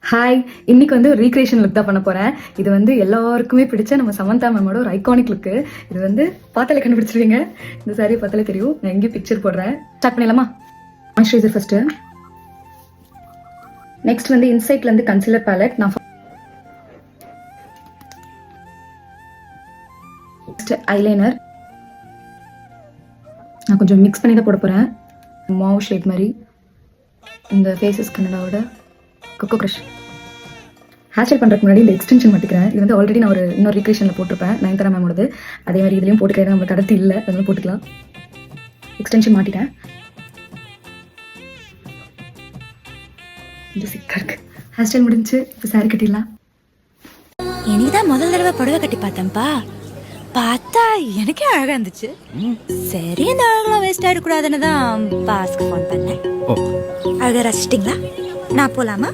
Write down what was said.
Hi, இன்னைக்கு வந்து ஒரு ரீக்ரியேஷன் லுக் தான் பண்ண போறேன். இது வந்து எல்லாருக்குமே பிடிச்ச நம்ம சமந்தா மேமோட ஒரு ஐகானிக் லுக்கு. இது வந்து பார்த்தாலே கண்டுபிடிச்சிருவீங்க. இந்த சாரியை பார்த்தாலே தெரியும். நான் எங்கேயும் பிக்சர் போடுறேன். ஸ்டார்ட் பண்ணிடலாமா? Moisturiser first. நெக்ஸ்ட் வந்து இன்சைட்ல இருந்து கன்சீலர் பேலட். நான் ஃபர்ஸ்ட் ஐலைனர் நான் கொஞ்சம் மிக்ஸ் பண்ணி தான் போட போறேன். மாவு ஷேட் மாதிரி இந்த ஃபேஸஸ் கன்னடாவோட கொக்கோ க்ரஷ். ஹேர் ஸ்டைல் பண்ணுறதுக்கு முன்னாடி இந்த எக்ஸ்டென்ஷன் மாட்டிக்கிறேன். இது வந்து ஆல்ரெடி நான் இன்னொரு ரீக்ரியேஷனில் போட்டிருப்பேன், நயன்தாரா மேமோடது. அதே மாதிரி இதுலேயும் போட்டுக்கிறேன். நம்மளுக்கு கடத்தி இல்லை, அதனால போட்டுக்கலாம். எக்ஸ்டென்ஷன் மாட்டிட்டேன். இது சிக்கா இருக்கு. ஹேர் ஸ்டைல் முடிஞ்சு இப்போ சாரி கட்டிடலாம். இனிதான் முதல் தடவை புடவை கட்டி பார்த்தேன்ப்பா. பார்த்தா எனக்கே அழகா இருந்துச்சு. சரி, இந்த அழகெல்லாம் வேஸ்ட் ஆயிடக்கூடாதுன்னு தான் பாஸ்க்கு ஃபோன் பண்ணேன். அழகா ரசிச்சிட்டிங்களா? நான் போலாமா?